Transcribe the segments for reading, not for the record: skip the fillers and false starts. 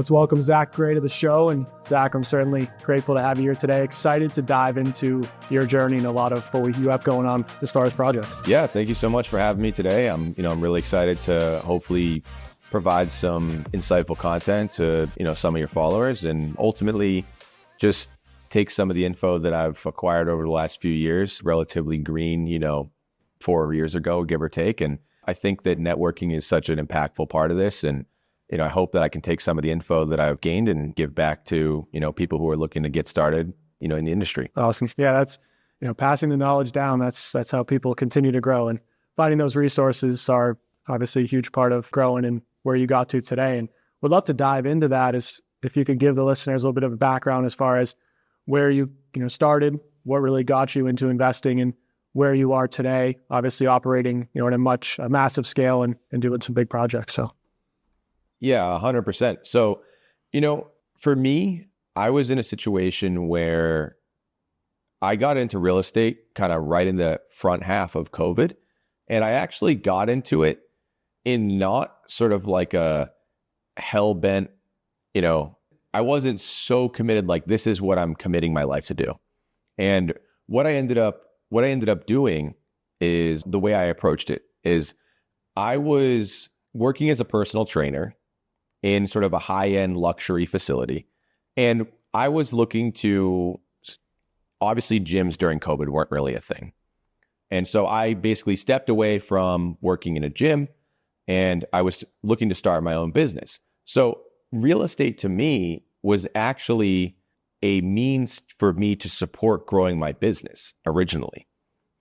let's welcome Zach Gray to the show. And Zach, I'm certainly grateful to have you here today. Excited to dive into your journey and a lot of what you have going on as far as projects. Yeah, thank you so much for having me today. I'm really excited to hopefully provide some insightful content to, some of your followers, and ultimately just take some of the info that I've acquired over the last few years, relatively green, 4 years ago, give or take. And I think that networking is such an impactful part of this. And, I hope that I can take some of the info that I've gained and give back to, people who are looking to get started, in the industry. Awesome. Yeah, that's, passing the knowledge down. That's how people continue to grow. And finding those resources are obviously a huge part of growing and where you got to today. And would love to dive into that, is if you could give the listeners a little bit of a background as far as where you, started, what really got you into investing, and where you are today, obviously operating, in a massive scale and doing some big projects. So. Yeah, 100%. So, for me, I was in a situation where I got into real estate kind of right in the front half of COVID. And I actually got into it in not sort of like a hell-bent, I wasn't so committed, like this is what I'm committing my life to do. And what I ended up doing is, the way I approached it is, I was working as a personal trainer in sort of a high-end luxury facility. And I was looking to, obviously gyms during COVID weren't really a thing. And so I basically stepped away from working in a gym, and I was looking to start my own business. So real estate to me was actually a means for me to support growing my business originally.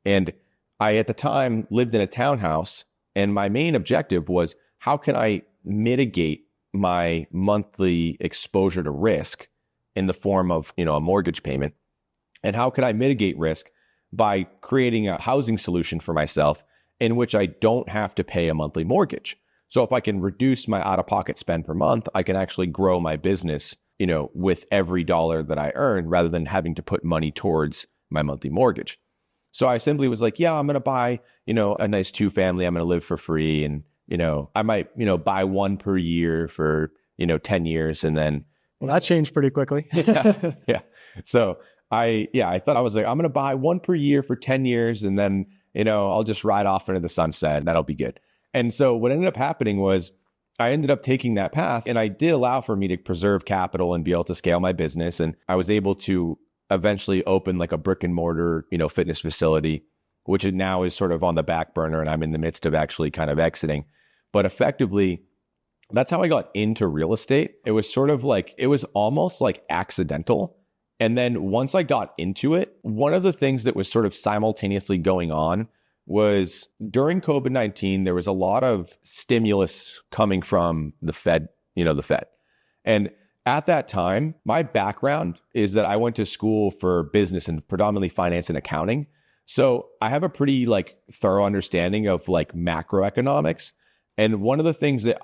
And I, at the time, lived in a townhouse, and my main objective was, how can I mitigate my monthly exposure to risk in the form of, a mortgage payment? And how can I mitigate risk by creating a housing solution for myself in which I don't have to pay a monthly mortgage? So if I can reduce my out-of-pocket spend per month, I can actually grow my business, with every dollar that I earn, rather than having to put money towards my monthly mortgage. So I simply was like, yeah, I'm going to buy, a nice 2-family. I'm going to live for free. And, I might, buy one per year for, 10 years. And then. Well, that changed pretty quickly. Yeah. So I thought, I was like, I'm going to buy one per year for 10 years. And then, I'll just ride off into the sunset. That'll be good. And so what ended up happening was, I ended up taking that path, and I did allow for me to preserve capital and be able to scale my business. And I was able to eventually open like a brick and mortar, fitness facility, which now is sort of on the back burner, and I'm in the midst of actually kind of exiting. But effectively, that's how I got into real estate. It was sort of like, it was almost like accidental. And then once I got into it, one of the things that was sort of simultaneously going on was, during COVID-19, there was a lot of stimulus coming from the Fed, the Fed. And at that time, my background is that I went to school for business and predominantly finance and accounting. So I have a pretty thorough understanding of macroeconomics. And one of the things that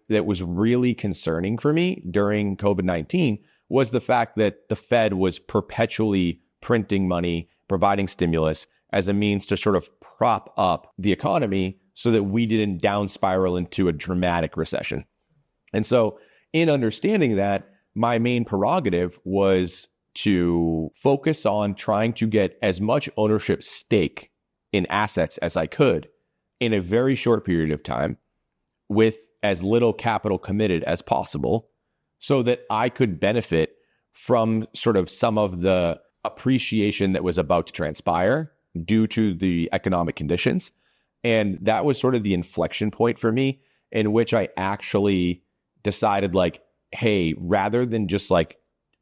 was really concerning for me during COVID-19 was the fact that the Fed was perpetually printing money, providing stimulus as a means to sort of prop up the economy so that we didn't down spiral into a dramatic recession. And so in understanding that, my main prerogative was to focus on trying to get as much ownership stake in assets as I could in a very short period of time, with as little capital committed as possible, so that I could benefit from sort of some of the appreciation that was about to transpire due to the economic conditions. And that was sort of the inflection point for me, in which I actually decided, hey, rather than just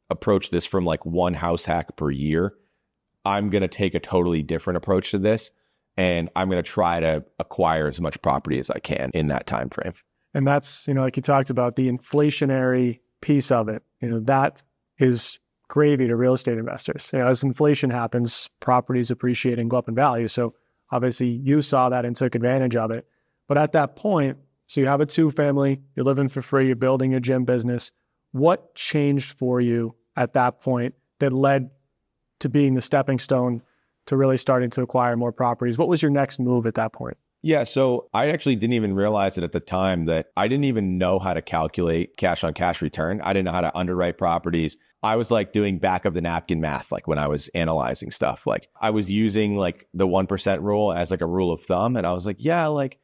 approach this from one house hack per year, I'm going to take a totally different approach to this. And I'm going to try to acquire as much property as I can in that time frame. And that's, like you talked about, the inflationary piece of it. That is gravy to real estate investors. As inflation happens, properties appreciate and go up in value. So obviously you saw that and took advantage of it. But at that point, so you have a 2-family, you're living for free, you're building a gym business. What changed for you at that point that led to being the stepping stone to really starting to acquire more properties? What was your next move at that point? Yeah, so I actually didn't even realize it at the time that I didn't even know how to calculate cash on cash return. I didn't know how to underwrite properties. I was like doing back of the napkin math, like when I was analyzing stuff. Like I was using like the 1% rule as like a rule of thumb. And I was like, yeah, like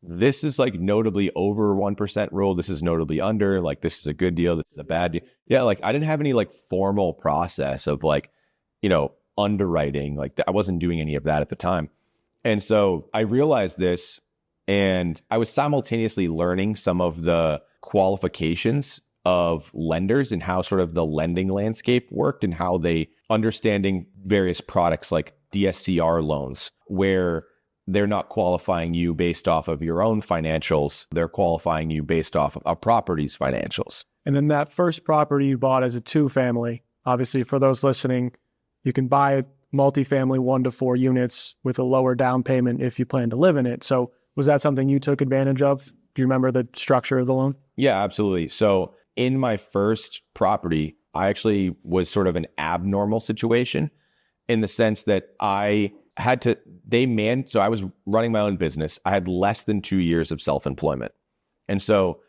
this is like notably over 1% rule. This is notably under. Like this is a good deal. This is a bad deal. Yeah, like I didn't have any like formal process of like, underwriting. Like I wasn't doing any of that at the time. And so I realized this, and I was simultaneously learning some of the qualifications of lenders and how sort of the lending landscape worked and how they understanding various products like DSCR loans, where they're not qualifying you based off of your own financials. They're qualifying you based off of a property's financials. And then that first property you bought as a 2-family, obviously for those listening, you can buy a multifamily 1 to 4 units with a lower down payment if you plan to live in it. So was that something you took advantage of? Do you remember the structure of the loan? Yeah, absolutely. So in my first property, I actually was sort of an abnormal situation in the sense that I had to, so I was running my own business. I had less than 2 years of self-employment. And so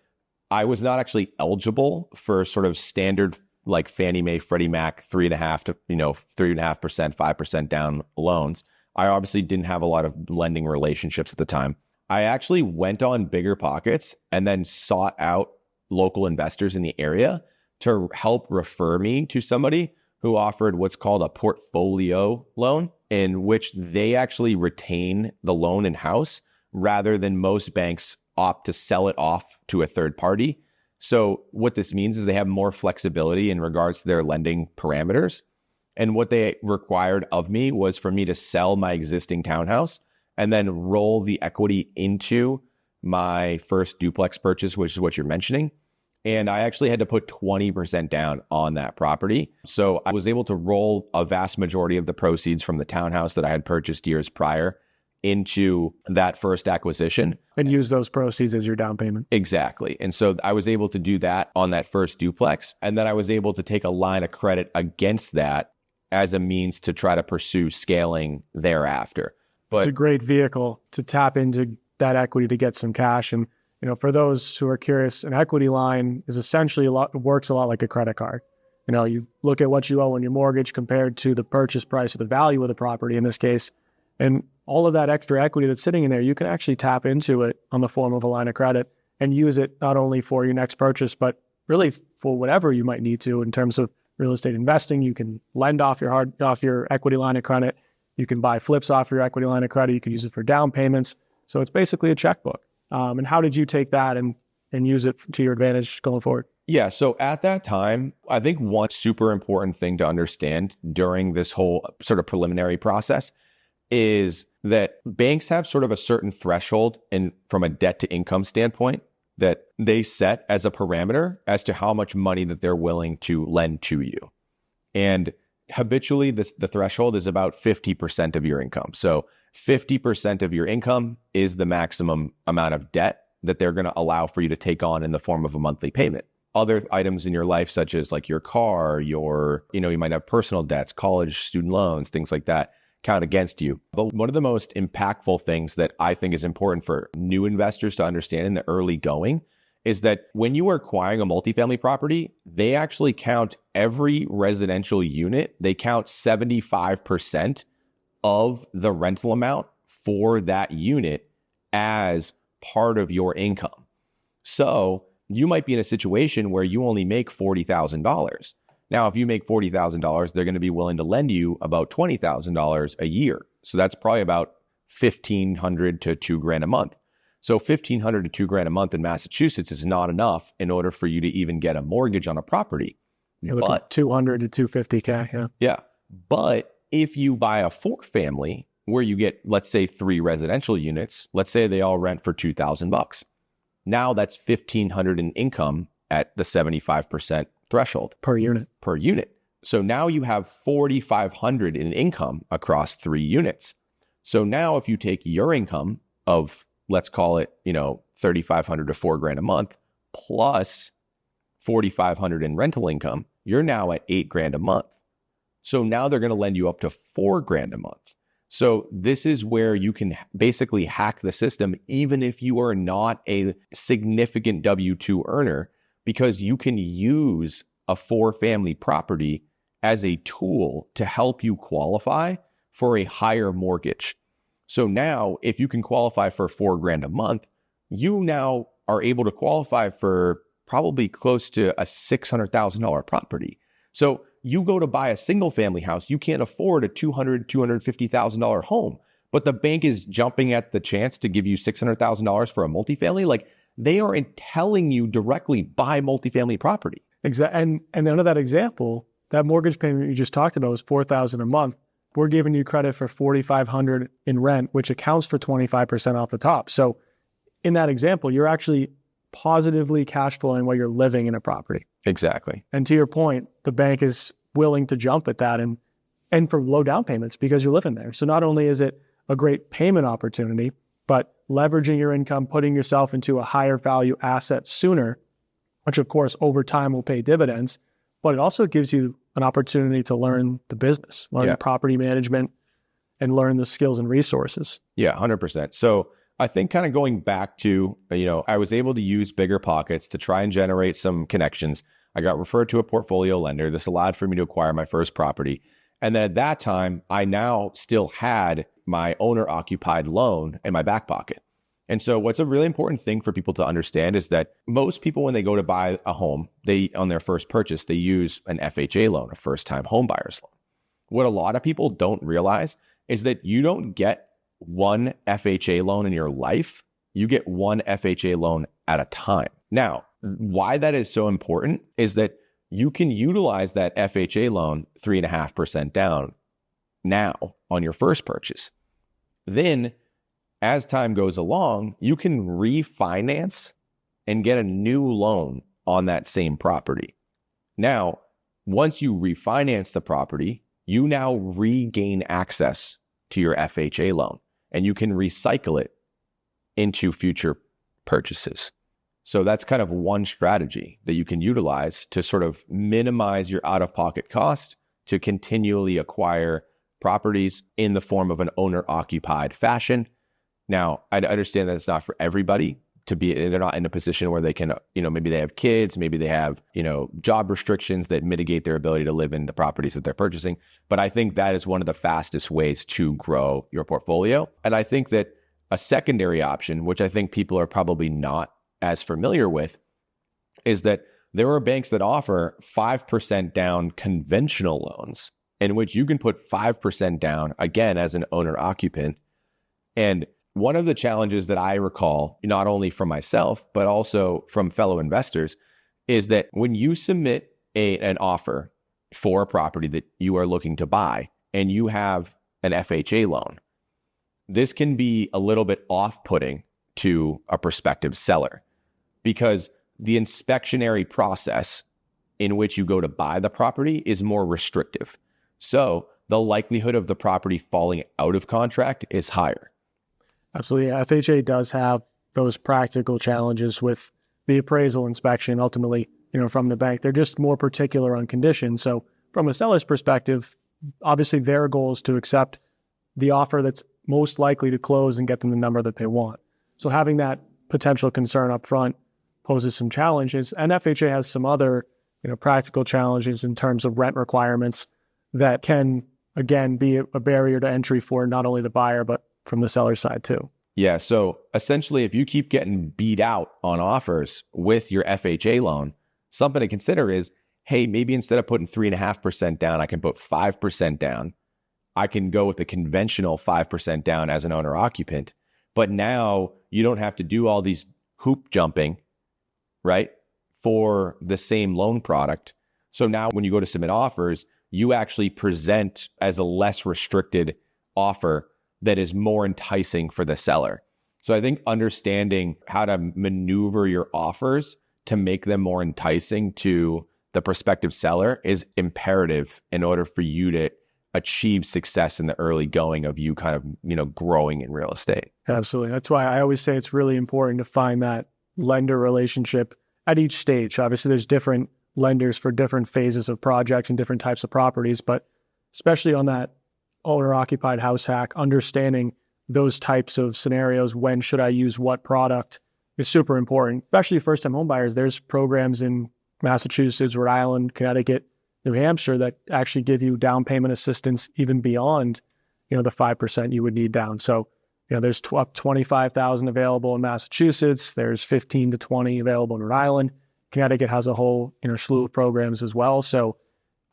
I was not actually eligible for sort of standard like Fannie Mae, Freddie Mac, 3.5 to 3.5%, 5% down loans. I obviously didn't have a lot of lending relationships at the time. I actually went on Bigger Pockets and then sought out local investors in the area to help refer me to somebody who offered what's called a portfolio loan, in which they actually retain the loan in-house rather than most banks opt to sell it off to a third party. So what this means is they have more flexibility in regards to their lending parameters. And what they required of me was for me to sell my existing townhouse and then roll the equity into my first duplex purchase, which is what you're mentioning. And I actually had to put 20% down on that property. So I was able to roll a vast majority of the proceeds from the townhouse that I had purchased years prior into that first acquisition. And use those proceeds as your down payment. Exactly. And so I was able to do that on that first duplex. And then I was able to take a line of credit against that as a means to try to pursue scaling thereafter. But it's a great vehicle to tap into that equity to get some cash. And, for those who are curious, an equity line is essentially works a lot like a credit card. You look at what you owe on your mortgage compared to the purchase price or the value of the property in this case. And all of that extra equity that's sitting in there, you can actually tap into it on the form of a line of credit and use it not only for your next purchase, but really for whatever you might need to in terms of real estate investing. You can lend off your equity line of credit. You can buy flips off your equity line of credit. You can use it for down payments. So it's basically a checkbook. And how did you take that and use it to your advantage going forward? Yeah. So at that time, I think one super important thing to understand during this whole sort of preliminary process is that banks have sort of a certain threshold from a debt to income standpoint that they set as a parameter as to how much money that they're willing to lend to you. And habitually, the threshold is about 50% of your income. So 50% of your income is the maximum amount of debt that they're going to allow for you to take on in the form of a monthly payment. Other items in your life, such as like your car, you might have personal debts, college student loans, things like that, count against you. But one of the most impactful things that I think is important for new investors to understand in the early going is that when you are acquiring a multifamily property, they actually count every residential unit. They count 75% of the rental amount for that unit as part of your income. So you might be in a situation where you only make $40,000. Now, if you make $40,000, they're going to be willing to lend you about $20,000 a year. So that's probably about $1,500 to $2,000 a month. So $1,500 to $2,000 a month in Massachusetts is not enough in order for you to even get a mortgage on a property. You look at $200 to $250K. Yeah. Yeah. But if you buy a 4-family where you get, let's say, 3 residential units, let's say they all rent for $2,000. Now that's $1,500 in income at the 75% threshold Per unit. So now you have $4,500 in income across 3 units. So now if you take your income of, let's call it, $3,500 to $4,000 a month plus $4,500 in rental income, you're now at $8,000 a month. So now they're going to lend you up to $4,000 a month. So this is where you can basically hack the system, even if you are not a significant W-2 earner, because you can use a 4-family property as a tool to help you qualify for a higher mortgage. So now if you can qualify for $4,000 a month, you now are able to qualify for probably close to a $600,000 property. So you go to buy a single family house, you can't afford a $200,000, $250,000 home, but the bank is jumping at the chance to give you $600,000 for a multifamily. Like, they are telling you directly, buy multifamily property. Exactly. And under that example, that mortgage payment you just talked about was $4,000 a month. We're giving you credit for $4,500 in rent, which accounts for 25% off the top. So in that example, you're actually positively cash flowing while you're living in a property. Exactly. And to your point, the bank is willing to jump at that and for low down payments because you're living there. So not only is it a great payment opportunity, but leveraging your income, putting yourself into a higher value asset sooner, which of course over time will pay dividends, but it also gives you an opportunity to learn the business, learn property management, and learn the skills and resources. Yeah, 100%. So I think kind of going back to, I was able to use Bigger Pockets to try and generate some connections. I got referred to a portfolio lender. This allowed for me to acquire my first property. And then at that time, I now still had my owner-occupied loan in my back pocket. And so what's a really important thing for people to understand is that most people, when they go to buy a home, on their first purchase, they use an FHA loan, a first-time home buyer's loan. What a lot of people don't realize is that you don't get one FHA loan in your life. You get one FHA loan at a time. Now, why that is so important is that you can utilize that FHA loan 3.5% down now on your first purchase. Then, as time goes along, you can refinance and get a new loan on that same property. Now, once you refinance the property, you now regain access to your FHA loan and you can recycle it into future purchases. So that's kind of one strategy that you can utilize to sort of minimize your out-of-pocket cost to continually acquire properties in the form of an owner-occupied fashion. Now, I understand that it's not for everybody they're not in a position where they can, maybe they have kids, maybe they have, job restrictions that mitigate their ability to live in the properties that they're purchasing. But I think that is one of the fastest ways to grow your portfolio. And I think that a secondary option, which I think people are probably not as familiar with, is that there are banks that offer 5% down conventional loans in which you can put 5% down, again, as an owner occupant. And one of the challenges that I recall, not only from myself, but also from fellow investors, is that when you submit an offer for a property that you are looking to buy and you have an FHA loan, this can be a little bit off-putting to a prospective seller because the inspectionary process in which you go to buy the property is more restrictive. So the likelihood of the property falling out of contract is higher. Absolutely. FHA does have those practical challenges with the appraisal inspection, ultimately, from the bank. They're just more particular on conditions. So from a seller's perspective, obviously their goal is to accept the offer that's most likely to close and get them the number that they want. So having that potential concern up front poses some challenges. And FHA has some other, practical challenges in terms of rent requirements that can, again, be a barrier to entry for not only the buyer, but from the seller's side too. Yeah. So essentially, if you keep getting beat out on offers with your FHA loan, something to consider is, hey, maybe instead of putting 3.5% down, I can put 5% down. I can go with the conventional 5% down as an owner occupant. But now you don't have to do all these hoop jumping, right, for the same loan product. So now when you go to submit offers, you actually present as a less restricted offer that is more enticing for the seller. So I think understanding how to maneuver your offers to make them more enticing to the prospective seller is imperative in order for you to achieve success in the early going of you kind of, growing in real estate. Absolutely. That's why I always say it's really important to find that lender relationship at each stage. Obviously, there's different lenders for different phases of projects and different types of properties, but especially on that owner-occupied house hack, understanding those types of scenarios, when should I use what product, is super important. Especially first-time homebuyers, there's programs in Massachusetts, Rhode Island, Connecticut, New Hampshire that actually give you down payment assistance even beyond, the 5% you would need down. So, there's up 25,000 available in Massachusetts. There's 15 to 20 available in Rhode Island. Connecticut has a whole, slew of programs as well. So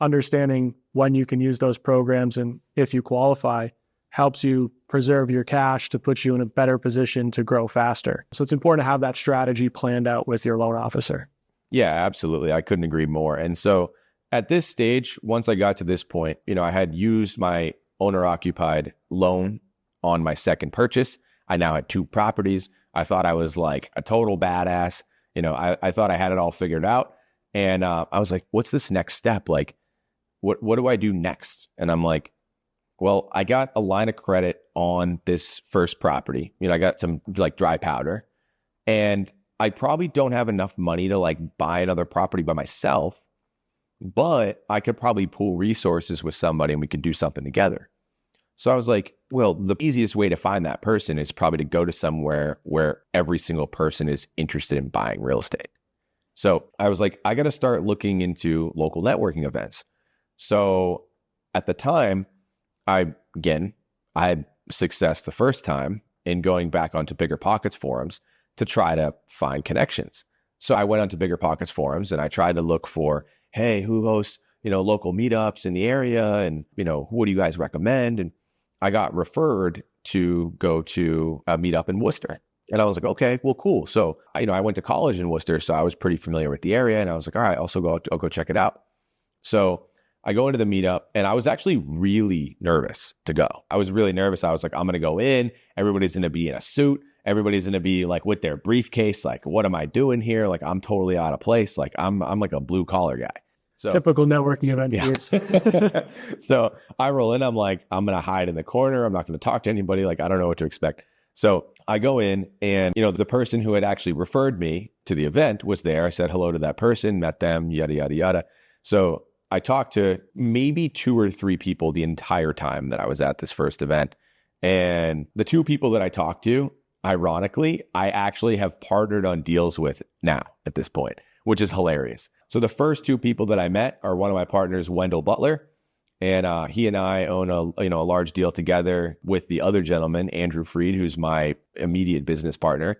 understanding when you can use those programs and if you qualify helps you preserve your cash to put you in a better position to grow faster. So it's important to have that strategy planned out with your loan officer. Yeah, absolutely. I couldn't agree more. And so at this stage, once I got to this point, I had used my owner-occupied loan on my second purchase. I now had 2 properties. I thought I was like a total badass. I thought I had it all figured out. And I was like, what's this next step? Like, what do I do next? And I'm like, well, I got a line of credit on this first property. I got some like dry powder, and I probably don't have enough money to like buy another property by myself, but I could probably pool resources with somebody and we could do something together. So I was like, well, the easiest way to find that person is probably to go to somewhere where every single person is interested in buying real estate. So I was like, I got to start looking into local networking events. So at the time, I had success the first time in going back onto Bigger Pockets forums to try to find connections. So I went onto Bigger Pockets forums and I tried to look for, hey, who hosts, local meetups in the area, and, what do you guys recommend? And I got referred to go to a meetup in Worcester. And I was like, okay, well, cool. So, I went to college in Worcester, so I was pretty familiar with the area. And I was like, all right, I'll go check it out. So I go into the meetup, and I was actually really nervous to go. I was really nervous. I was like, I'm going to go in. Everybody's going to be in a suit. Everybody's going to be like with their briefcase. Like, what am I doing here? Like, I'm totally out of place. Like, I'm like a blue collar guy. So, typical networking event. Yeah. So I roll in. I'm like, I'm going to hide in the corner. I'm not going to talk to anybody. Like, I don't know what to expect. So I go in, and, the person who had actually referred me to the event was there. I said hello to that person, met them, yada, yada, yada. So I talked to maybe 2 or 3 people the entire time that I was at this first event. And the 2 people that I talked to, ironically, I actually have partnered on deals with now at this point, which is hilarious. So the first 2 people that I met are one of my partners, Wendell Butler, and he and I own a large deal together with the other gentleman, Andrew Freed, who's my immediate business partner.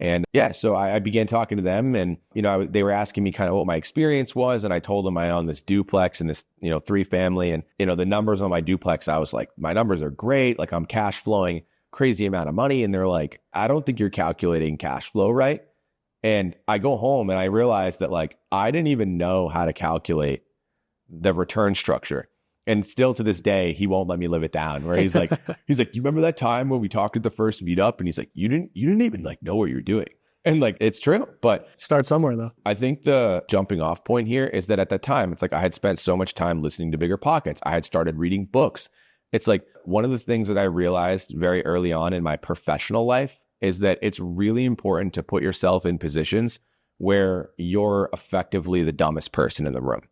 And yeah, so I began talking to them, and they were asking me kind of what my experience was, and I told them I own this duplex and this 3-family, and the numbers on my duplex, I was like, my numbers are great, like I'm cash flowing crazy amount of money, and they're like, I don't think you're calculating cash flow right. And I go home and I realize that like I didn't even know how to calculate the return structure. And still to this day, he won't let me live it down. Where he's like, you remember that time when we talked at the first meetup? And he's like, you didn't even like know what you were doing. And like, it's true. But start somewhere though. I think the jumping off point here is that at that time, it's like I had spent so much time listening to Bigger Pockets. I had started reading books. It's like one of the things that I realized very early on in my professional life is that it's really important to put yourself in positions where you're effectively the dumbest person in the room.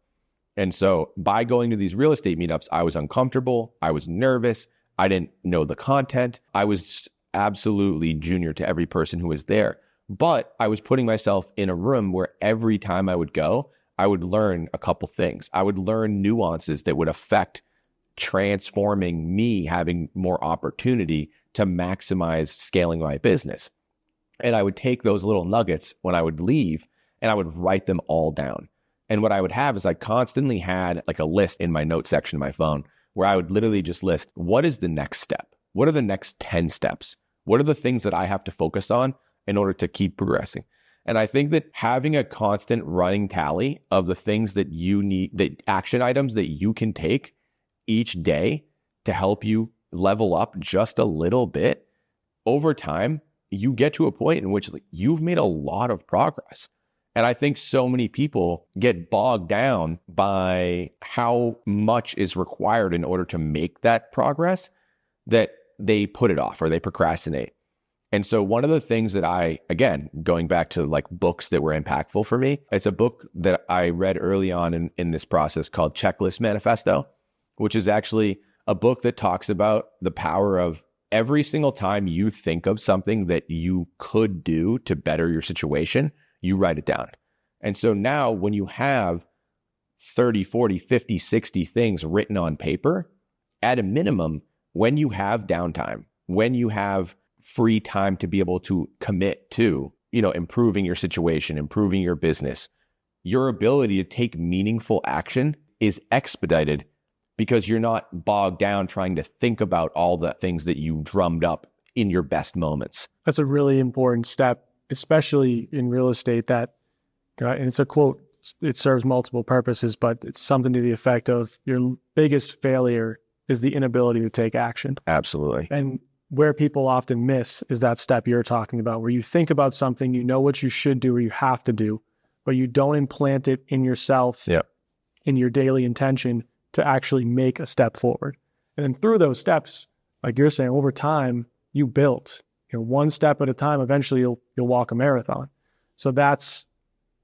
And so by going to these real estate meetups, I was uncomfortable. I was nervous. I didn't know the content. I was absolutely junior to every person who was there. But I was putting myself in a room where every time I would go, I would learn a couple things. I would learn nuances that would affect transforming me having more opportunity to maximize scaling my business. And I would take those little nuggets when I would leave and I would write them all down. And what I would have is I constantly had like a list in my notes section of my phone where I would literally just list, what is the next step? What are the next 10 steps? What are the things that I have to focus on in order to keep progressing? And I think that having a constant running tally of the things that you need, the action items that you can take each day to help you level up just a little bit over time, you get to a point in which you've made a lot of progress. And I think so many people get bogged down by how much is required in order to make that progress that they put it off or they procrastinate. And so one of the things that I, again, going back to like books that were impactful for me, it's a book that I read early on in this process called Checklist Manifesto, which is actually a book that talks about the power of every single time you think of something that you could do to better your situation, you write it down. And so now when you have 30, 40, 50, 60 things written on paper, at a minimum, when you have downtime, when you have free time to be able to commit to, improving your situation, improving your business, your ability to take meaningful action is expedited because you're not bogged down trying to think about all the things that you drummed up in your best moments. That's a really important step, especially in real estate and it's a quote, it serves multiple purposes, but it's something to the effect of your biggest failure is the inability to take action. Absolutely. And where people often miss is that step you're talking about, where you think about something, you know what you should do or you have to do, but you don't implant it in yourself, in your daily intention to actually make a step forward. And then through those steps, like you're saying, over time, you built, one step at a time, eventually you'll walk a marathon. So that's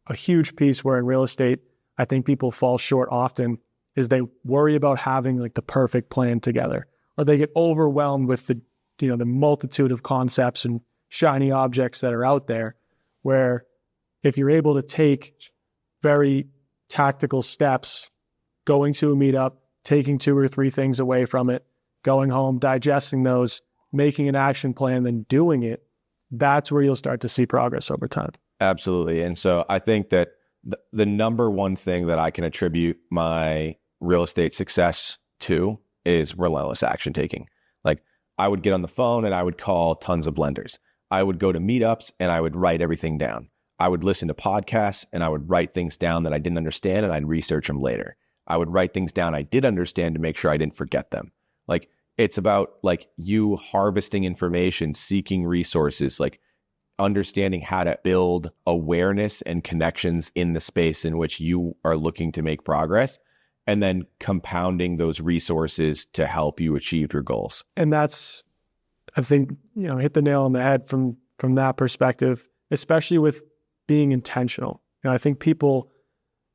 a huge piece where in real estate, I think people fall short often is they worry about having like the perfect plan together, or they get overwhelmed with the multitude of concepts and shiny objects that are out there, where if you're able to take very tactical steps, going to a meetup, taking 2 or 3 things away from it, going home, digesting those, making an action plan, then doing it, that's where you'll start to see progress over time. Absolutely. And so I think that the number one thing that I can attribute my real estate success to is relentless action taking. Like, I would get on the phone and I would call tons of lenders. I would go to meetups and I would write everything down. I would listen to podcasts and I would write things down that I didn't understand and I'd research them later. I would write things down I did understand to make sure I didn't forget them. Like, it's about like you harvesting information, seeking resources, like understanding how to build awareness and connections in the space in which you are looking to make progress, and then compounding those resources to help you achieve your goals. And that's, I think, hit the nail on the head from that perspective, especially with being intentional. I think people,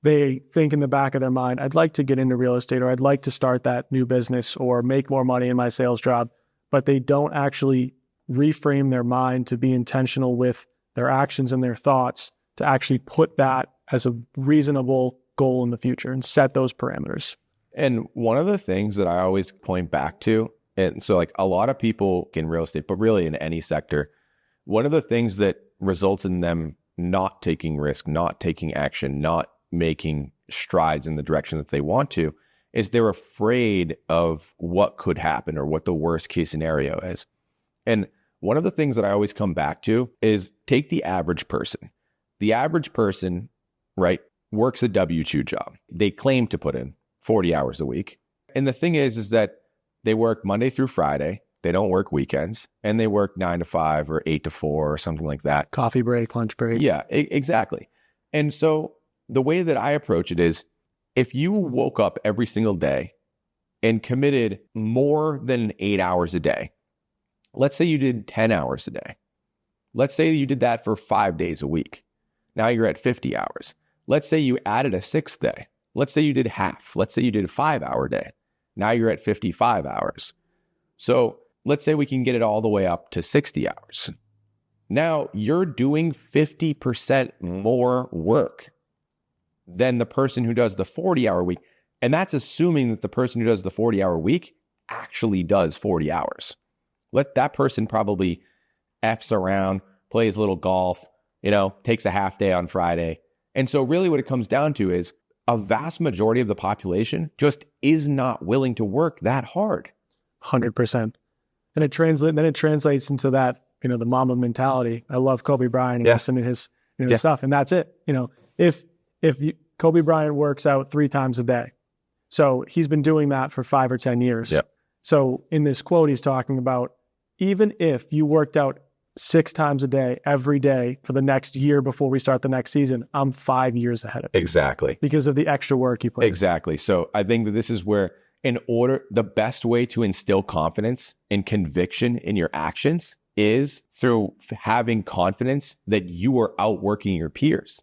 they think in the back of their mind, I'd like to get into real estate, or I'd like to start that new business or make more money in my sales job, but they don't actually reframe their mind to be intentional with their actions and their thoughts to actually put that as a reasonable goal in the future and set those parameters. And one of the things that I always point back to, and so like a lot of people in real estate, but really in any sector, one of the things that results in them not taking risk, not taking action, not making strides in the direction that they want to, is they're afraid of what could happen or what the worst case scenario is. And one of the things that I always come back to is take the average person. The average person, right, works a W-2 job. They claim to put in 40 hours a week. And the thing is that they work Monday through Friday. They don't work weekends, and they work 9 to 5 or 8 to 4 or something like that. Coffee break, lunch break. Yeah, exactly. And so the way that I approach it is, if you woke up every single day and committed more than 8 hours a day, let's say you did 10 hours a day. Let's say you did that for 5 days a week. Now you're at 50 hours. Let's say you added a 6th day. Let's say you did half. Let's say you did a 5-hour day. Now you're at 55 hours. So let's say we can get it all the way up to 60 hours. Now you're doing 50% more work than the person who does the 40-hour week. And that's assuming that the person who does the 40-hour week actually does 40 hours. Let that person probably F's around, plays a little golf, takes a half day on Friday. And so really what it comes down to is a vast majority of the population just is not willing to work that hard. 100%. And it translates into that, the Mamba mentality. I love Kobe Bryant and listening to his stuff, and that's it. Kobe Bryant works out 3 times a day. So he's been doing that for 5 or 10 years. Yep. So in this quote, he's talking about, even if you worked out 6 times a day, every day for the next year before we start the next season, I'm 5 years ahead of you. Exactly. Because of the extra work you put in. Exactly. So I think that this is where, the best way to instill confidence and conviction in your actions is through having confidence that you are outworking your peers.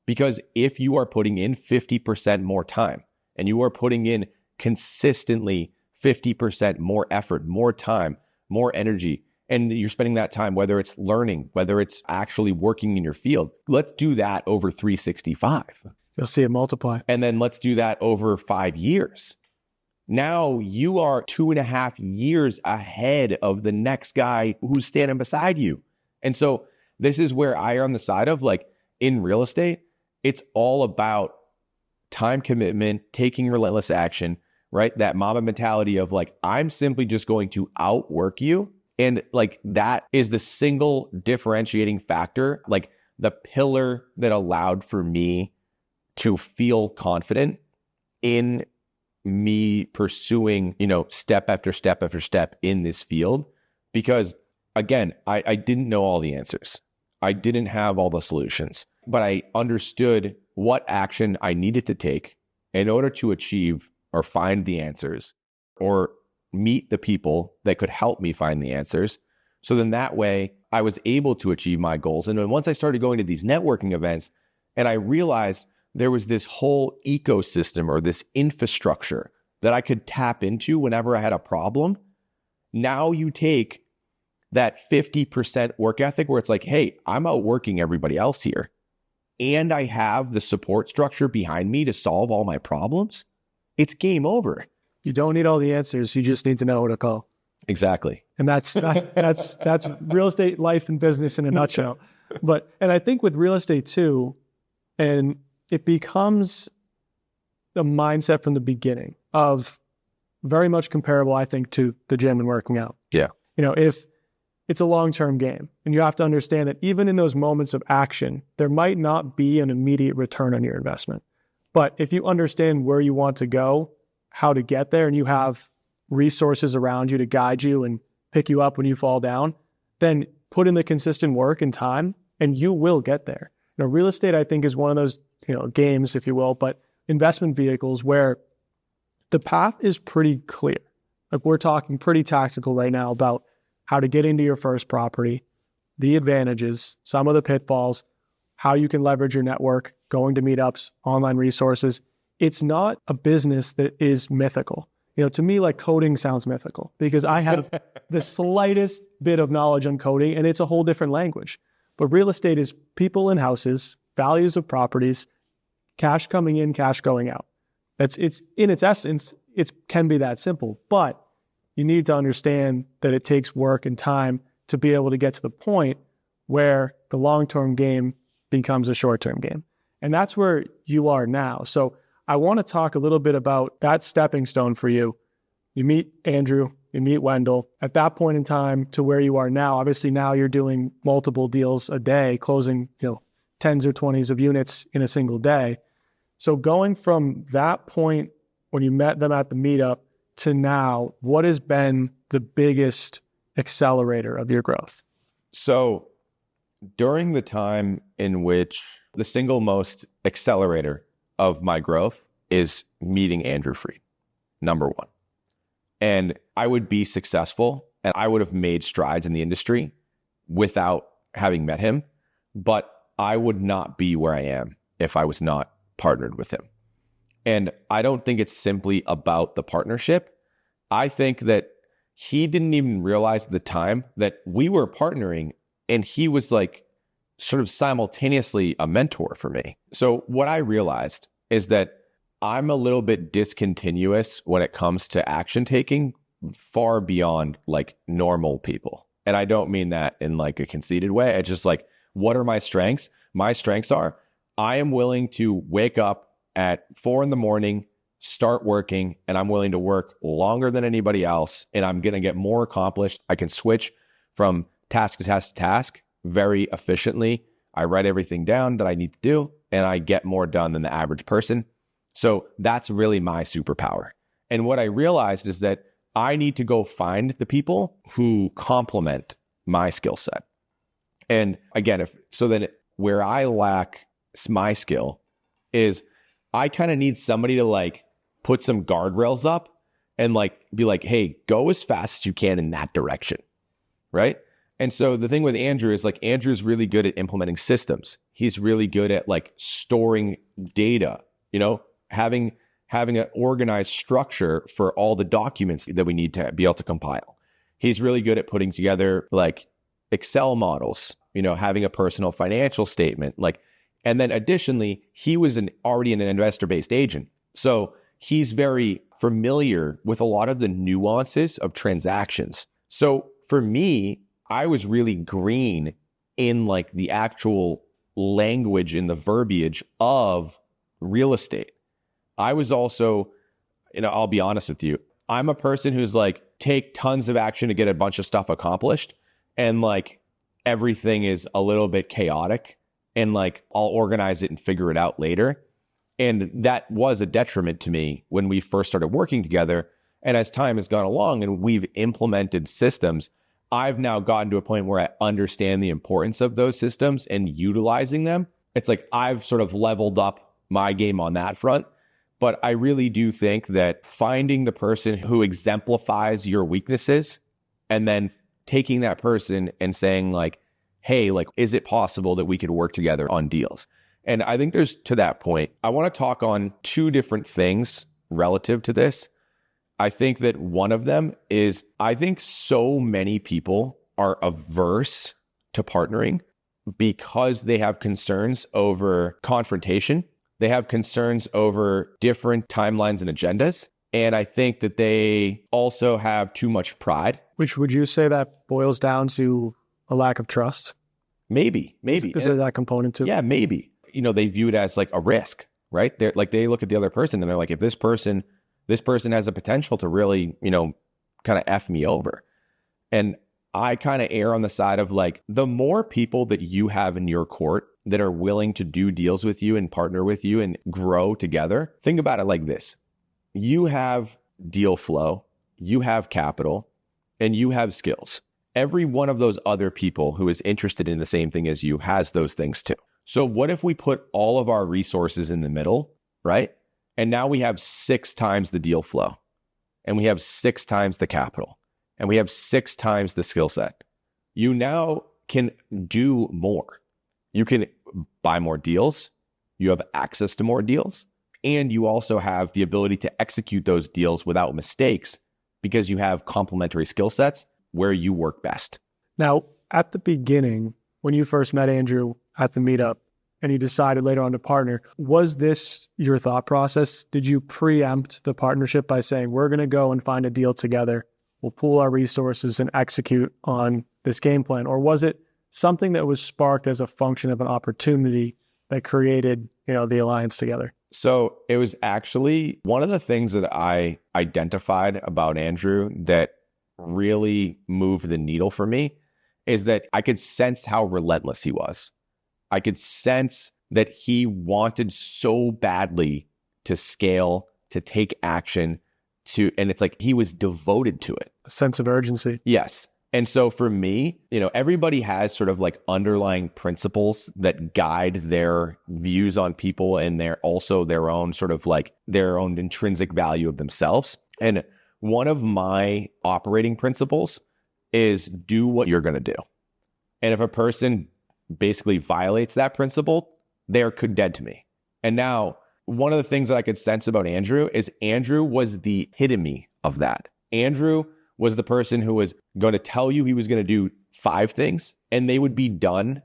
Because if you are putting in 50% more time and you are putting in consistently 50% more effort, more time, more energy. And you're spending that time, whether it's learning, whether it's actually working in your field. Let's do that over 365. You'll see it multiply. And then let's do that over 5 years. Now you are 2.5 years ahead of the next guy who's standing beside you. And so this is where I are on the side of, like, in real estate, it's all about time commitment, taking relentless action, right? That Mamba mentality of, like, I'm simply just going to outwork you. And, like, that is the single differentiating factor, like the pillar that allowed for me to feel confident in me pursuing, step after step after step in this field. Because again, I didn't know all the answers. I didn't have all the solutions, but I understood what action I needed to take in order to achieve or find the answers, or meet the people that could help me find the answers. So then that way I was able to achieve my goals. And then once I started going to these networking events, and I realized there was this whole ecosystem or this infrastructure that I could tap into whenever I had a problem. Now you take that 50% work ethic where it's like, hey, I'm outworking everybody else here, and I have the support structure behind me to solve all my problems. It's game over. You don't need all the answers. You just need to know who to call. Exactly. And that's real estate, life, and business in a nutshell. And I think with real estate too, and it becomes the mindset from the beginning of very much comparable, I think, to the gym and working out. Yeah. If it's a long-term game, and you have to understand that even in those moments of action, there might not be an immediate return on your investment. But if you understand where you want to go, how to get there, and you have resources around you to guide you and pick you up when you fall down, then put in the consistent work and time, and you will get there. Real estate, I think, is one of those, games, if you will, but investment vehicles where the path is pretty clear. Like, we're talking pretty tactical right now about how to get into your first property, the advantages, some of the pitfalls, how you can leverage your network, going to meetups, online resources. It's not a business that is mythical. To me, like, coding sounds mythical because I have the slightest bit of knowledge on coding, and it's a whole different language. But real estate is people in houses, values of properties, cash coming in, cash going out. It's in its essence, it can be that simple, but you need to understand that it takes work and time to be able to get to the point where the long-term game becomes a short-term game. And that's where you are now. So I want to talk a little bit about that stepping stone for you. You meet Andrew, you meet Wendell. At that point in time to where you are now, obviously now you're doing multiple deals a day, closing, tens or 20s of units in a single day. So going from that point when you met them at the meetup to now, what has been the biggest accelerator of your growth? So during the time in which the single most accelerator of my growth is meeting Andrew Freed, number one. And I would be successful and I would have made strides in the industry without having met him, but I would not be where I am if I was not partnered with him. And I don't think it's simply about the partnership. I think that he didn't even realize at the time that we were partnering, and he was like sort of simultaneously a mentor for me. So what I realized is that I'm a little bit discontinuous when it comes to action taking, far beyond like normal people. And I don't mean that in like a conceited way. It's just like, what are my strengths? My strengths are I am willing to wake up at 4 a.m, start working, and I'm willing to work longer than anybody else. And I'm going to get more accomplished. I can switch from task to task to task very efficiently. I write everything down that I need to do, and I get more done than the average person. So that's really my superpower. And what I realized is that I need to go find the people who complement my skill set. And again, where I lack my skill is I kind of need somebody to like put some guardrails up and like be like, hey, go as fast as you can in that direction. Right. And so the thing with Andrew is like, Andrew's really good at implementing systems. He's really good at like storing data, having having an organized structure for all the documents that we need to be able to compile. He's really good at putting together like Excel models, having a personal financial statement, and then additionally, he was already an investor-based agent. So he's very familiar with a lot of the nuances of transactions. So for me, I was really green in like the actual language and the verbiage of real estate. I was also, I'll be honest with you, I'm a person who's like, take tons of action to get a bunch of stuff accomplished. And like everything is a little bit chaotic and like I'll organize it and figure it out later. And that was a detriment to me when we first started working together. And as time has gone along and we've implemented systems, I've now gotten to a point where I understand the importance of those systems and utilizing them. It's like I've sort of leveled up my game on that front. But I really do think that finding the person who exemplifies your weaknesses and then taking that person and saying like, hey, like, is it possible that we could work together on deals? And I think there's to that point, I want to talk on two different things relative to this. I think that one of them is, I think so many people are averse to partnering because they have concerns over confrontation. They have concerns over different timelines and agendas. And I think that they also have too much pride. Which would you say that boils down to a lack of trust? Maybe. Because of that component too? Yeah, maybe. They view it as like a risk, right? They're like, they look at the other person and they're like, if this person has a potential to really, kind of F me over. And I kind of err on the side of like, the more people that you have in your court that are willing to do deals with you and partner with you and grow together, think about it like this. You have deal flow, you have capital, and you have skills. Every one of those other people who is interested in the same thing as you has those things too. So what if we put all of our resources in the middle, right? And now we have 6 times the deal flow, and we have 6 times the capital, and we have 6 times the skill set. You now can do more. You can buy more deals. You have access to more deals. And you also have the ability to execute those deals without mistakes because you have complementary skill sets where you work best. Now, at the beginning, when you first met Andrew at the meetup and you decided later on to partner, was this your thought process? Did you preempt the partnership by saying, we're going to go and find a deal together, we'll pool our resources and execute on this game plan? Or was it something that was sparked as a function of an opportunity that created, the alliance together? So it was actually one of the things that I identified about Andrew that really moved the needle for me is that I could sense how relentless he was. I could sense that he wanted so badly to scale, to take action, and it's like he was devoted to it. A sense of urgency. Yes. And so for me, everybody has sort of like underlying principles that guide their views on people and their own sort of like their own intrinsic value of themselves. And one of my operating principles is do what you're going to do. And if a person basically violates that principle, they're dead to me. And now one of the things that I could sense about Andrew is Andrew was the epitome of that. Andrew was the person who was going to tell you he was going to do 5 things and they would be done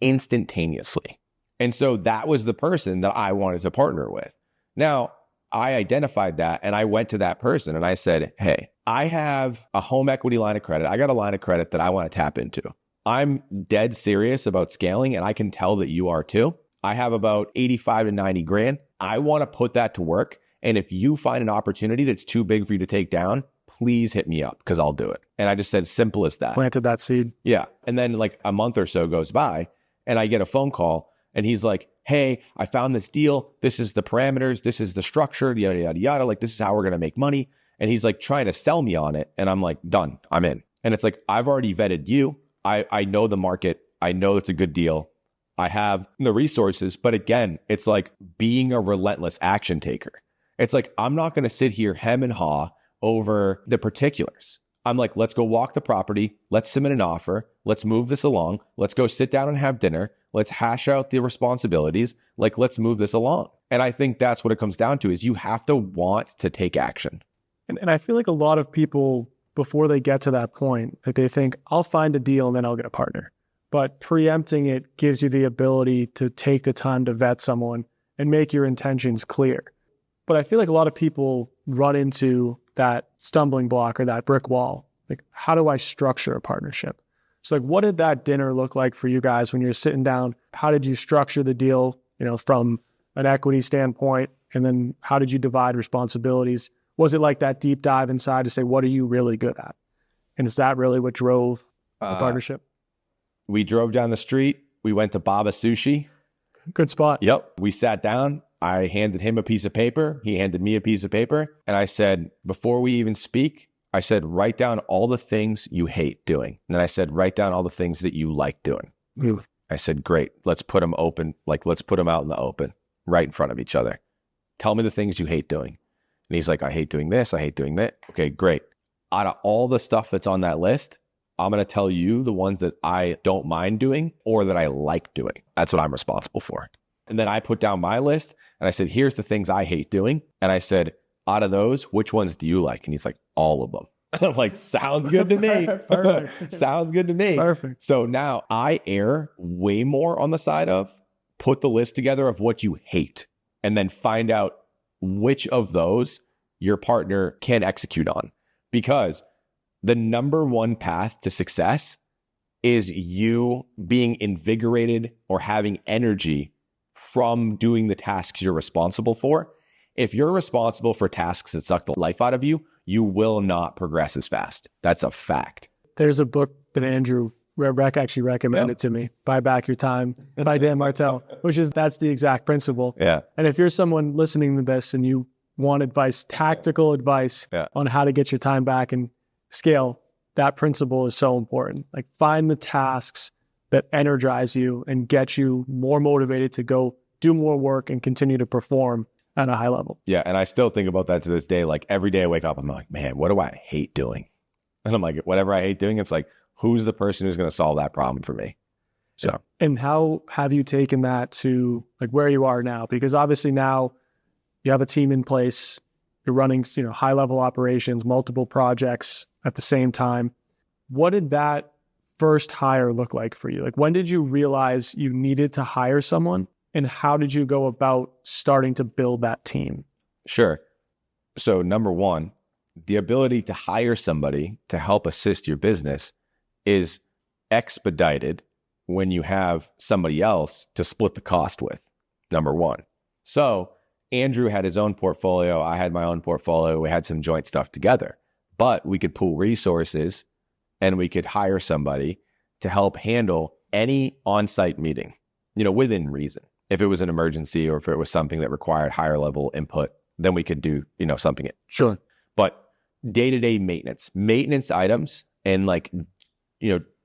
instantaneously. And so that was the person that I wanted to partner with. Now, I identified that and I went to that person and I said, hey, I have a home equity line of credit. I got a line of credit that I want to tap into. I'm dead serious about scaling and I can tell that you are too. I have about 85 to 90 grand. I want to put that to work. And if you find an opportunity that's too big for you to take down, please hit me up because I'll do it. And I just said, simple as that. Planted that seed. Yeah. And then like a month or so goes by and I get a phone call and he's like, hey, I found this deal. This is the parameters. This is the structure, yada, yada, yada. Like, this is how we're going to make money. And he's like trying to sell me on it. And I'm like, done. I'm in. And it's like, I've already vetted you. I know the market. I know it's a good deal. I have the resources. But again, it's like being a relentless action taker. It's like, I'm not going to sit here hem and haw over the particulars. I'm like, let's go walk the property. Let's submit an offer. Let's move this along. Let's go sit down and have dinner. Let's hash out the responsibilities. Like, let's move this along. And I think that's what it comes down to is you have to want to take action. And I feel like a lot of people, before they get to that point, like they think, I'll find a deal and then I'll get a partner. But preempting it gives you the ability to take the time to vet someone and make your intentions clear. But I feel like a lot of people run into that stumbling block or that brick wall. Like, how do I structure a partnership? So like, what did that dinner look like for you guys when you're sitting down? How did you structure the deal, from an equity standpoint? And then how did you divide responsibilities? Was it like that deep dive inside to say, what are you really good at? And is that really what drove the partnership? We drove down the street. We went to Baba Sushi. Good spot. Yep. We sat down. I handed him a piece of paper. He handed me a piece of paper. And I said, before we even speak, I said, write down all the things you hate doing. And then I said, write down all the things that you like doing. Ooh. I said, great. Let's put them open. Like, let's put them out in the open, right in front of each other. Tell me the things you hate doing. And he's like, I hate doing this. I hate doing that. Okay, great. Out of all the stuff that's on that list, I'm going to tell you the ones that I don't mind doing or that I like doing. That's what I'm responsible for. And then I put down my list and I said, here's the things I hate doing. And I said, out of those, which ones do you like? And he's like, all of them. I'm like, sounds good to me. Perfect. Sounds good to me. Perfect. So now I err way more on the side of put the list together of what you hate and then find out which of those your partner can execute on. Because the number one path to success is you being invigorated or having energy from doing the tasks you're responsible for. If you're responsible for tasks that suck the life out of you, you will not progress as fast. That's a fact. There's a book that Andrew Reck actually recommended to me, Buy Back Your Time by Dan Martell, that's the exact principle. Yeah. And if you're someone listening to this and you want advice, tactical advice on how to get your time back and scale, that principle is so important. Like, find the tasks that energize you and get you more motivated to go do more work and continue to perform at a high level. Yeah. And I still think about that to this day. Like, every day I wake up, I'm like, man, what do I hate doing? And I'm like, whatever I hate doing, it's like, who's the person who's going to solve that problem for me? So, and how have you taken that to like where you are now? Because obviously now you have a team in place, you're running, high level operations, multiple projects at the same time. What did that first hire look like for you? Like, when did you realize you needed to hire someone, and how did you go about starting to build that team? Sure. So number one, the ability to hire somebody to help assist your business is expedited when you have somebody else to split the cost with, number one. So Andrew had his own portfolio. I had my own portfolio. We had some joint stuff together, but we could pool resources and we could hire somebody to help handle any on-site meeting, within reason. If it was an emergency or if it was something that required higher level input, then we could do, something. Sure. But day-to-day maintenance items and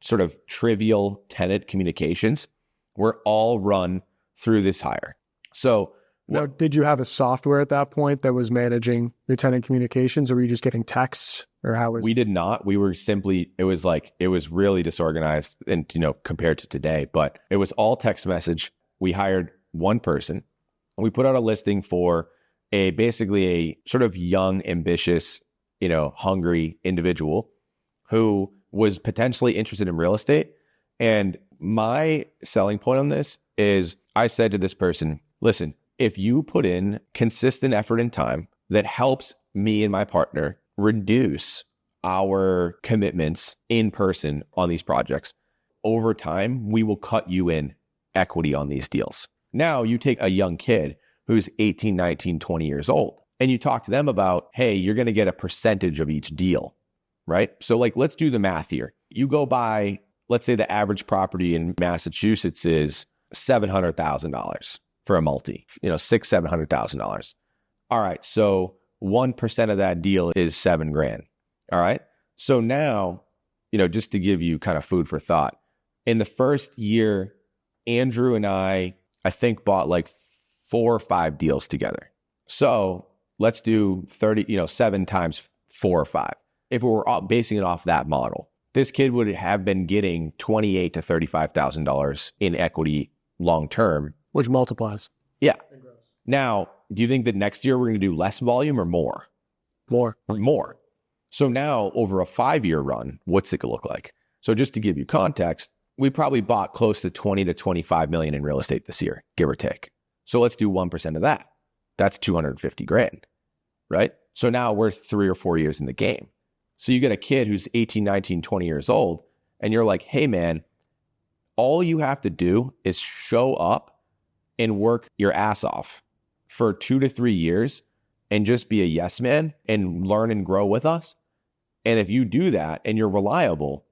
sort of trivial tenant communications were all run through this hire. So now, did you have a software at that point that was managing your tenant communications, or were you just getting texts, or how was? We did not. We were simply, it was really disorganized and, compared to today, but it was all text message. We hired one person and we put out a listing for basically a sort of young, ambitious, hungry individual who was potentially interested in real estate. And my selling point on this is I said to this person, listen, if you put in consistent effort and time that helps me and my partner reduce our commitments in person on these projects, over time, we will cut you in equity on these deals. Now you take a young kid who's 18, 19, 20 years old, and you talk to them about, hey, you're going to get a percentage of each deal, right? So let's do the math here. You go buy, let's say the average property in Massachusetts is $700,000 for a multi, $700,000. All right. So 1% of that deal is $7,000. All right. So now, just to give you kind of food for thought, in the first year, Andrew and I think bought 4 or 5 deals together. So let's do 7 times 4 or 5. If we were basing it off that model, this kid would have been getting $28,000 to $35,000 in equity long term. Which multiplies. Yeah. Now, do you think that next year we're going to do less volume or more? More. More. So now over a 5-year run, what's it going to look like? So just to give you context, we probably bought close to 20 to 25 million in real estate this year, give or take. So let's do 1% of that. That's 250 grand, right? So now we're 3 or 4 years in the game. So you get a kid who's 18, 19, 20 years old, and you're like, hey man, all you have to do is show up and work your ass off for 2 to 3 years and just be a yes man and learn and grow with us. And if you do that and you're reliable,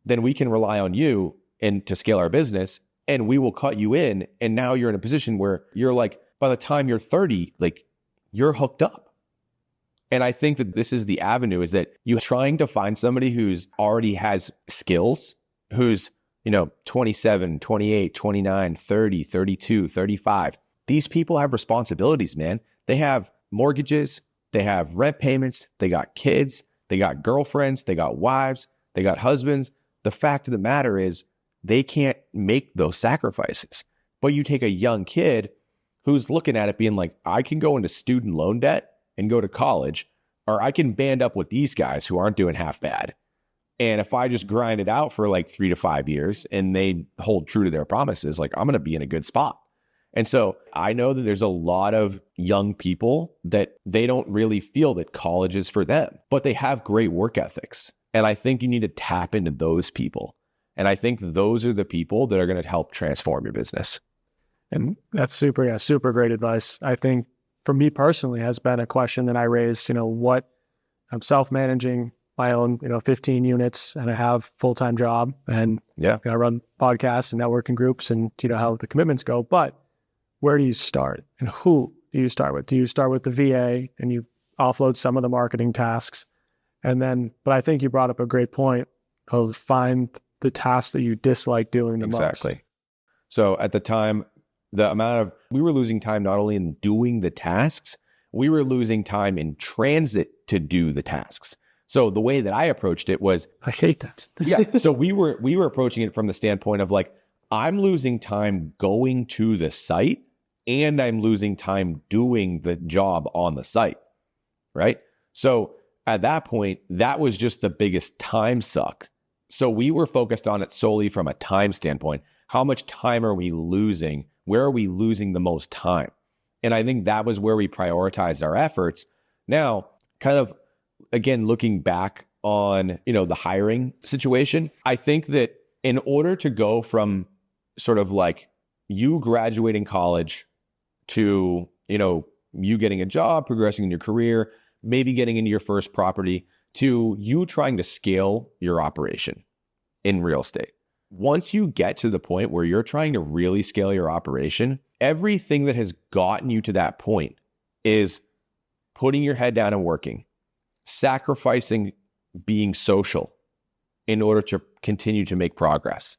then we can rely on you and to scale our business, and we will cut you in. And now you're in a position where you're like, by the time you're 30, like you're hooked up. And I think that this is the avenue, is that you're trying to find somebody who's already has skills, who's, 27, 28, 29, 30, 32, 35. These people have responsibilities, man. They have mortgages, they have rent payments, they got kids, they got girlfriends, they got wives, they got husbands. The fact of the matter is they can't make those sacrifices. But you take a young kid who's looking at it being like, I can go into student loan debt and go to college, or I can band up with these guys who aren't doing half bad. And if I just grind it out for like 3 to 5 years and they hold true to their promises, like I'm going to be in a good spot. And so I know that there's a lot of young people that they don't really feel that college is for them, but they have great work ethics. And I think you need to tap into those people. And I think those are the people that are going to help transform your business. And that's super great advice. I think for me personally has been a question that I raised, what I'm self-managing my own, 15 units, and I have full-time job, and I run podcasts and networking groups, and how the commitments go. But where do you start, and who do you start with? Do you start with the VA and you offload some of the marketing tasks? And then, but I think you brought up a great point of find the tasks that you dislike doing the most. Exactly. So at the time, we were losing time not only in doing the tasks, we were losing time in transit to do the tasks. So the way that I approached it was, I hate that. So we were approaching it from the standpoint of like, I'm losing time going to the site and I'm losing time doing the job on the site, right? So at that point, that was just the biggest time suck. So we were focused on it solely from a time standpoint. How much time are we losing? Where are we losing the most time? And I think that was where we prioritized our efforts. Now, kind of, again, looking back on, the hiring situation, I think that in order to go from sort of like you graduating college to, you getting a job, progressing in your career, maybe getting into your first property, to you trying to scale your operation in real estate. Once you get to the point where you're trying to really scale your operation, everything that has gotten you to that point is putting your head down and working, sacrificing being social in order to continue to make progress.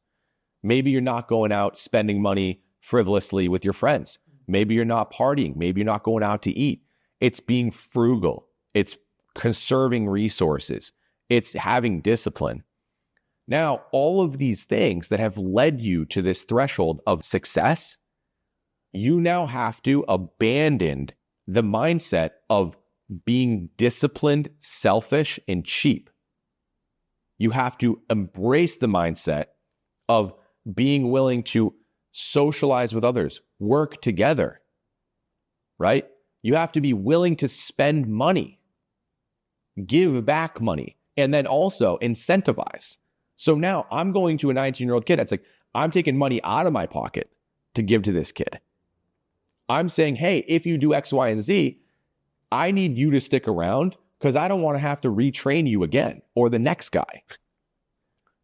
Maybe you're not going out spending money frivolously with your friends. Maybe you're not partying. Maybe you're not going out to eat. It's being frugal. It's conserving resources. It's having discipline. Now, all of these things that have led you to this threshold of success, you now have to abandon the mindset of being disciplined, selfish, and cheap. You have to embrace the mindset of being willing to socialize with others, work together, right? You have to be willing to spend money, give back money, and then also incentivize. So now I'm going to a 19-year-old kid. It's like, I'm taking money out of my pocket to give to this kid. I'm saying, hey, if you do X, Y, and Z, I need you to stick around because I don't want to have to retrain you again or the next guy.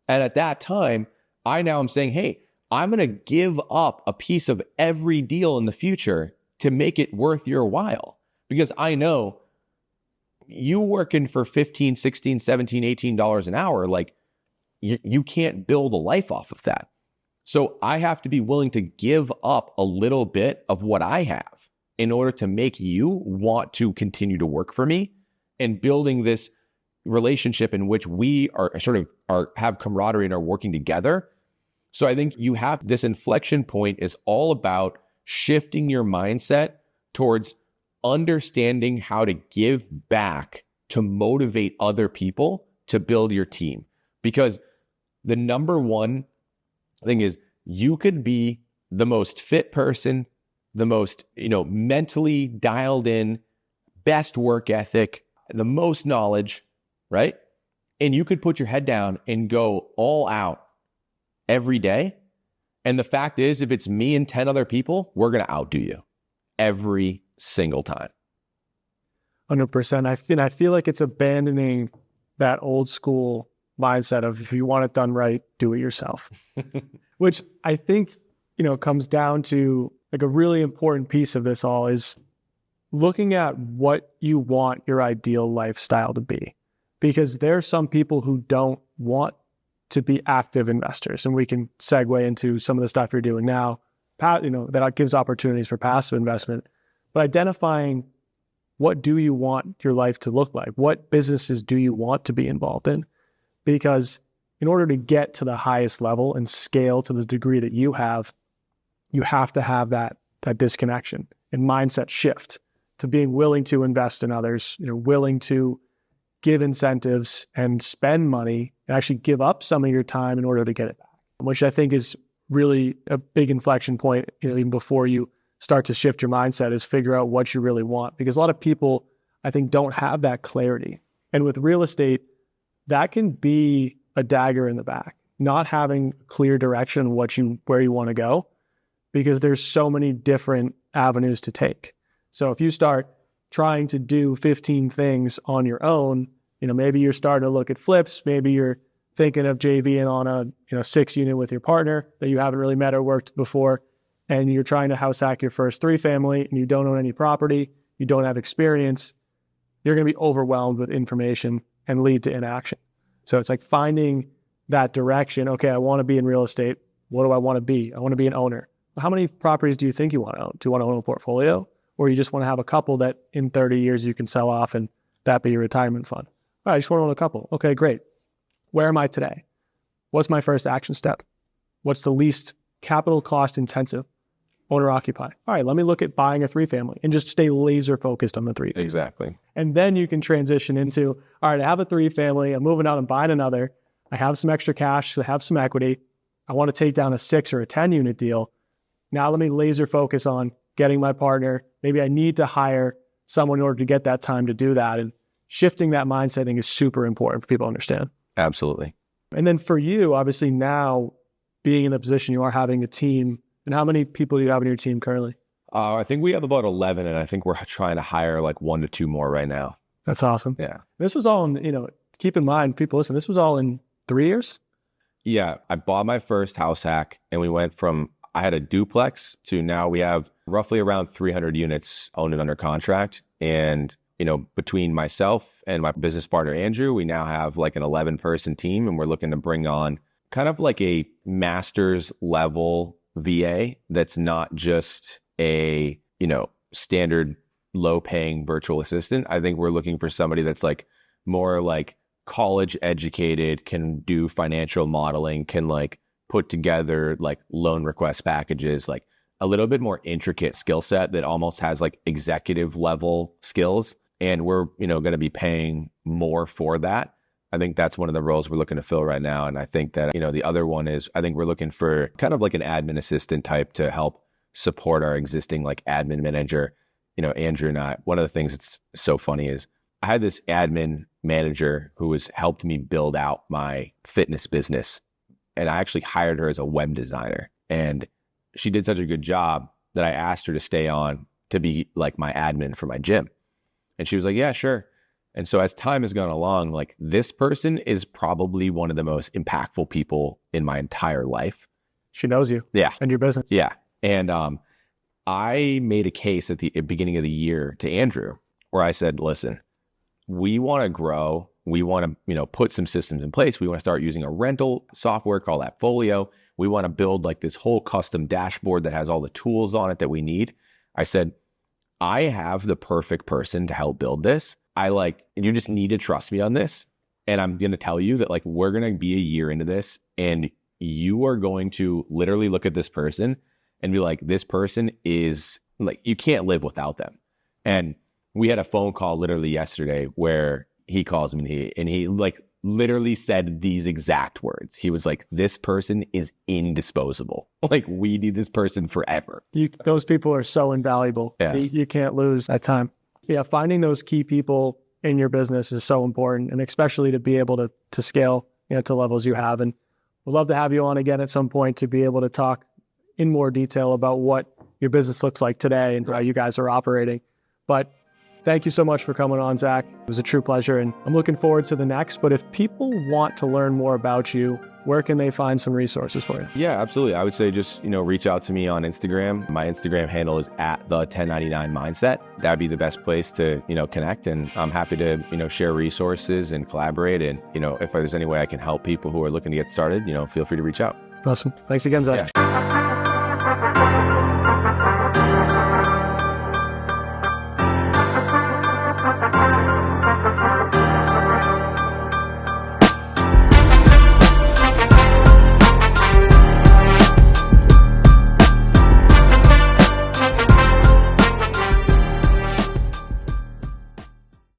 And at that time, I now am saying, hey, I'm going to give up a piece of every deal in the future to make it worth your while. Because I know you working for $15, $16, $17, $18 an hour, like you can't build a life off of that. So I have to be willing to give up a little bit of what I have in order to make you want to continue to work for me and building this relationship in which we are have camaraderie and are working together. So I think you have this inflection point is all about shifting your mindset towards understanding how to give back to motivate other people to build your team. Because the number one thing is, you could be the most fit person, the most, mentally dialed in, best work ethic, the most knowledge, right? And you could put your head down and go all out every day. And the fact is, if it's me and 10 other people, we're going to outdo you every single time. 100%. I feel like it's abandoning that old school mindset of, if you want it done right, do it yourself, which I think, comes down to like a really important piece of this all is looking at what you want your ideal lifestyle to be, because there are some people who don't want to be active investors. And we can segue into some of the stuff you're doing now, that gives opportunities for passive investment, but identifying what do you want your life to look like? What businesses do you want to be involved in? Because in order to get to the highest level and scale to the degree that you have to have that disconnection and mindset shift to being willing to invest in others, willing to give incentives and spend money and actually give up some of your time in order to get it back, which I think is really a big inflection point, even before you start to shift your mindset, is figure out what you really want. Because a lot of people, I think, don't have that clarity. And with real estate, that can be a dagger in the back, not having clear direction where you want to go, because there's so many different avenues to take. So if you start trying to do 15 things on your own, maybe you're starting to look at flips, maybe you're thinking of JVing on a 6 unit with your partner that you haven't really met or worked before, and you're trying to house hack your first 3 family and you don't own any property, you don't have experience, you're going to be overwhelmed with information and lead to inaction. So it's like finding that direction. Okay, I want to be in real estate. What do I want to be? I want to be an owner. How many properties do you think you want to own? Do you want to own a portfolio? Or you just want to have a couple that in 30 years you can sell off and that be your retirement fund? All right, I just want to own a couple. Okay, great. Where am I today? What's my first action step? What's the least capital cost intensive? Owner occupy. All right, let me look at buying a 3 family and just stay laser focused on the 3. Exactly. And then you can transition into, all right, I have a 3 family. I'm moving out and buying another. I have some extra cash. I have some equity. I want to take down a 6 or a 10 unit deal. Now let me laser focus on getting my partner. Maybe I need to hire someone in order to get that time to do that. And shifting that mindset, I think, is super important for people to understand. Absolutely. And then for you, obviously now being in the position you are, having a team, and how many people do you have in your team currently? I think we have about 11, and I think we're trying to hire like 1 to 2 more right now. That's awesome. Yeah. This was all in, keep in mind, people listen, this was all in 3 years? Yeah. I bought my first house hack, and we went from, I had a duplex to now we have roughly around 300 units owned and under contract. And, between myself and my business partner, Andrew, we now have like an 11-person team, and we're looking to bring on kind of like a master's level VA that's not just a, standard low paying virtual assistant. I think we're looking for somebody that's like more like college educated, can do financial modeling, can like put together like loan request packages, like a little bit more intricate skill set that almost has like executive level skills. And we're, going to be paying more for that. I think that's one of the roles we're looking to fill right now. And I think that, the other one is, I think we're looking for kind of like an admin assistant type to help support our existing like admin manager. Andrew and I, one of the things that's so funny is I had this admin manager who has helped me build out my fitness business. And I actually hired her as a web designer. And she did such a good job that I asked her to stay on to be like my admin for my gym. And she was like, yeah, sure. And so as time has gone along, like this person is probably one of the most impactful people in my entire life. She knows you. Yeah. And your business. Yeah. And I made a case at the beginning of the year to Andrew where I said, listen, we want to grow. We want to, put some systems in place. We want to start using a rental software called Appfolio. We want to build like this whole custom dashboard that has all the tools on it that we need. I said, I have the perfect person to help build this. You just need to trust me on this. And I'm going to tell you that like, we're going to be a year into this and you are going to literally look at this person and be like, this person is like you can't live without them. And we had a phone call literally yesterday where he calls me and he like literally said these exact words. He was like, this person is indisposable. Like, we need this person forever. Those people are so invaluable. Yeah. You can't lose that time. Yeah, finding those key people in your business is so important, and especially to be able to scale, to levels you have. And we'd love to have you on again at some point to be able to talk in more detail about what your business looks like today and how you guys are operating. But thank you so much for coming on, Zach. It was a true pleasure, and I'm looking forward to the next. But if people want to learn more about you, where can they find some resources for you? Yeah, absolutely. I would say just, reach out to me on Instagram. My Instagram handle is at the 1099 mindset. That'd be the best place to, connect. And I'm happy to, share resources and collaborate. And, if there's any way I can help people who are looking to get started, feel free to reach out. Awesome. Thanks again, Zach. Yeah.